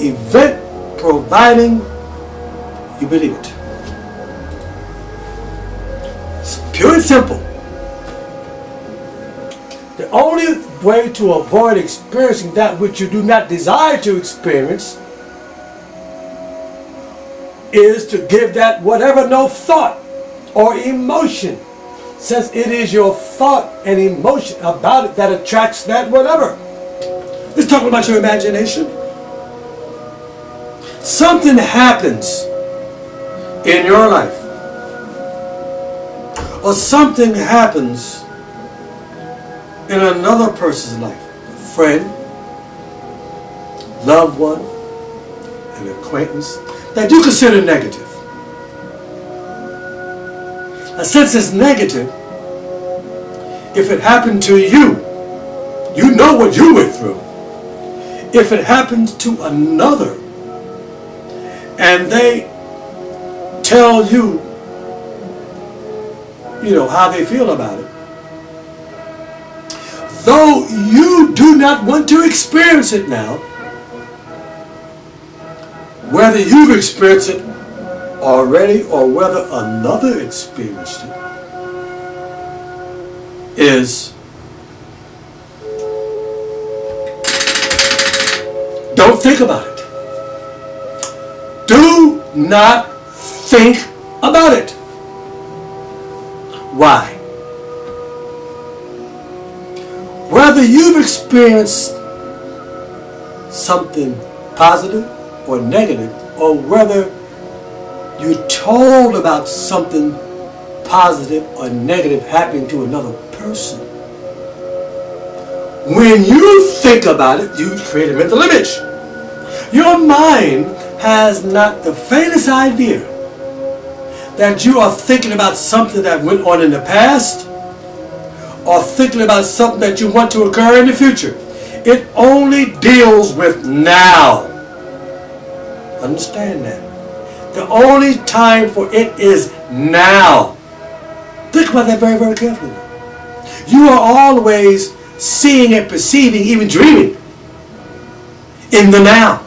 event, providing you believe it. It's pure and simple. The only way to avoid experiencing that which you do not desire to experience is to give that whatever no thought or emotion, since it is your thought and emotion about it that attracts that whatever. Let's talk about your imagination. Something happens in your life, or something happens in another person's life, a friend, loved one, an acquaintance, that you consider negative. Now, since it's negative, if it happened to you, you know what you went through. If it happens to another, and they tell you, how they feel about it, though you do not want to experience it now, whether you've experienced it already or whether another experienced it, is don't think about it. Do not think about it. Why? Whether you've experienced something positive or negative, or whether you're told about something positive or negative happening to another person, when you think about it, you create a mental image. Your mind has not the faintest idea that you are thinking about something that went on in the past, or thinking about something that you want to occur in the future. It only deals with now. Understand that. The only time for it is now. Think about that very, very carefully. You are always seeing and perceiving, even dreaming, in the now.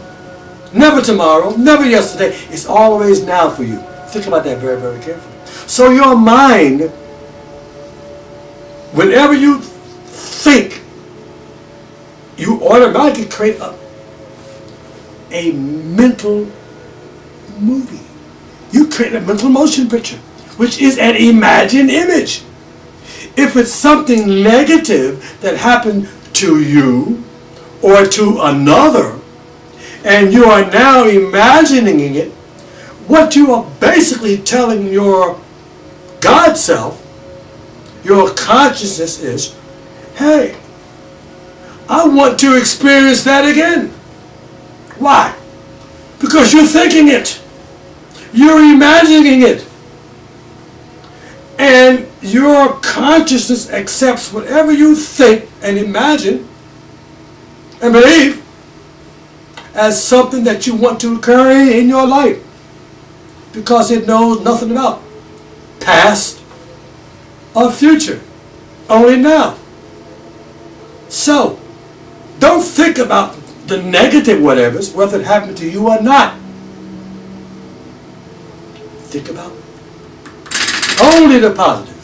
Never tomorrow, never yesterday. It's always now for you. Think about that very, very carefully. So your mind, whenever you think, you automatically create a mental movie. You create a mental motion picture, which is an imagined image. If it's something negative that happened to you or to another, and you are now imagining it, what you are basically telling your God self, your consciousness is, hey, I want to experience that again. Why? Because you're thinking it. You're imagining it. And your consciousness accepts whatever you think and imagine and believe as something that you want to occur in your life, because it knows nothing about past or future, only now. So, don't think about the negative whatevers, whether it happened to you or not. Think about only the positive.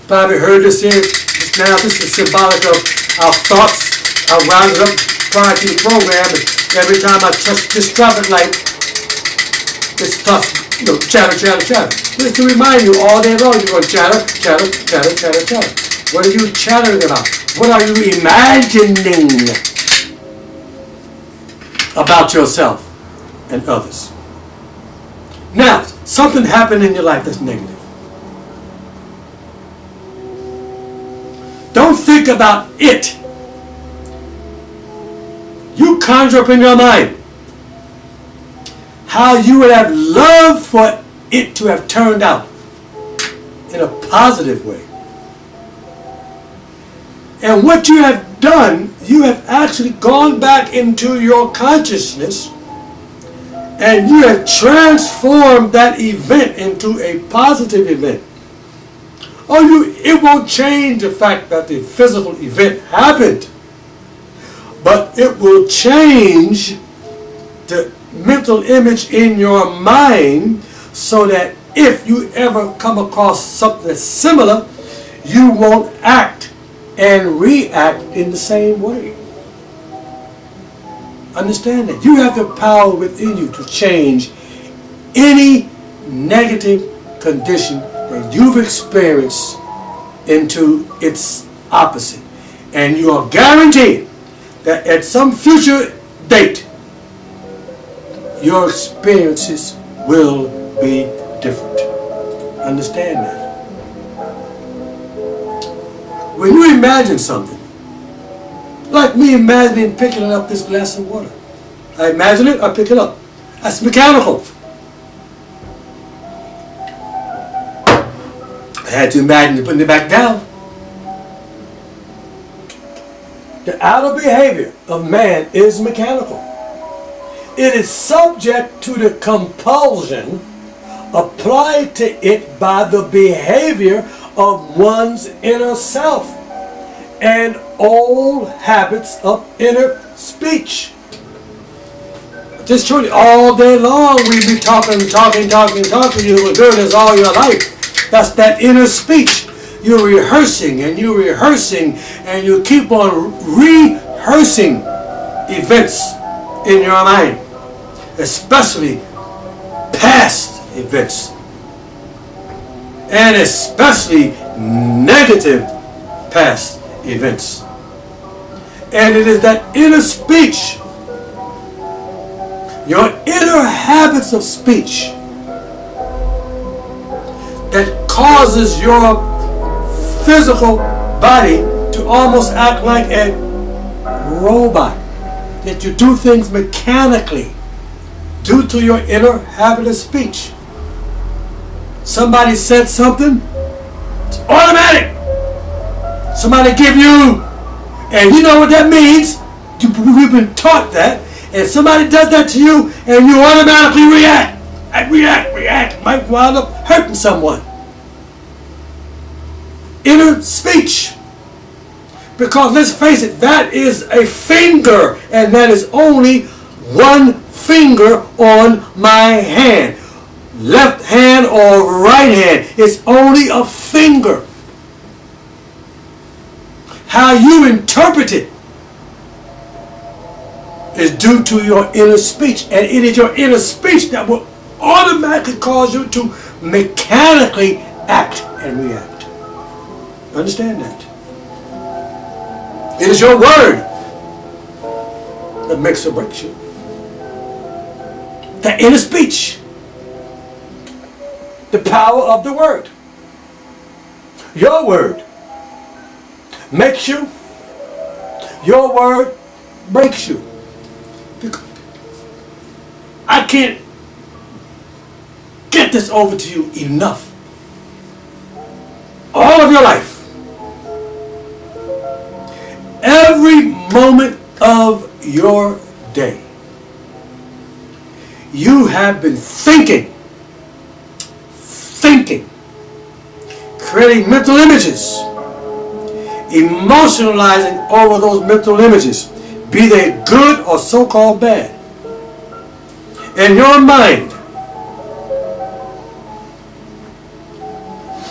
Probably heard this here just now. This is symbolic of our thoughts. I wound it up prior to the program, and every time I touch this traffic light, this thoughts, chatter, chatter, chatter. Just to remind you, all day long you're going chatter, chatter, chatter, chatter, chatter. What are you chattering about? What are you imagining about yourself and others? Now, something happened in your life that's negative. Don't think about it. You conjure up in your mind how you would have loved for it to have turned out in a positive way. And what you have done, you have actually gone back into your consciousness and you have transformed that event into a positive event. It won't change the fact that the physical event happened, but it will change the mental image in your mind so that if you ever come across something that's similar, you won't act and react in the same way. Understand that. You have the power within you to change any negative condition that you've experienced into its opposite. And you are guaranteed that at some future date, your experiences will be different. Understand that. When you imagine something, like me imagining picking up this glass of water. I imagine it, I pick it up. That's mechanical. I had to imagine putting it back down. The outer behavior of man is mechanical. It is subject to the compulsion applied to it by the behavior of one's inner self and old habits of inner speech. Just truly, all day long we be talking. You were doing this all your life. That's that inner speech. You're rehearsing and you're rehearsing and you keep on rehearsing events in your mind, especially past events, and especially negative past events. And it is that inner speech, your inner habits of speech, that causes your physical body to almost act like a robot, that you do things mechanically due to your inner habit of speech. Somebody said something, it's automatic. Somebody give you, and you know what that means. We've been taught that. And somebody does that to you, and you automatically react. Might wind up hurting someone. Inner speech. Because let's face it, that is a finger, and that is only one finger on my hand. Left hand or right hand. It's only a finger. How you interpret it is due to your inner speech. And it is your inner speech that will automatically cause you to mechanically act and react. Understand that. It is your word that makes or breaks you. The inner speech. The power of the word. Your word makes you. Your word breaks you. I can't get this over to you enough. All of your life, every moment of your day, you have been thinking, creating mental images, emotionalizing over those mental images, be they good or so-called bad. And your mind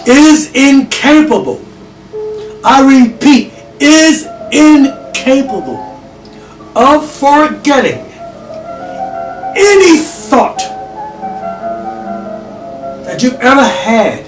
is incapable, I repeat, is incapable of forgetting any thought that you've ever had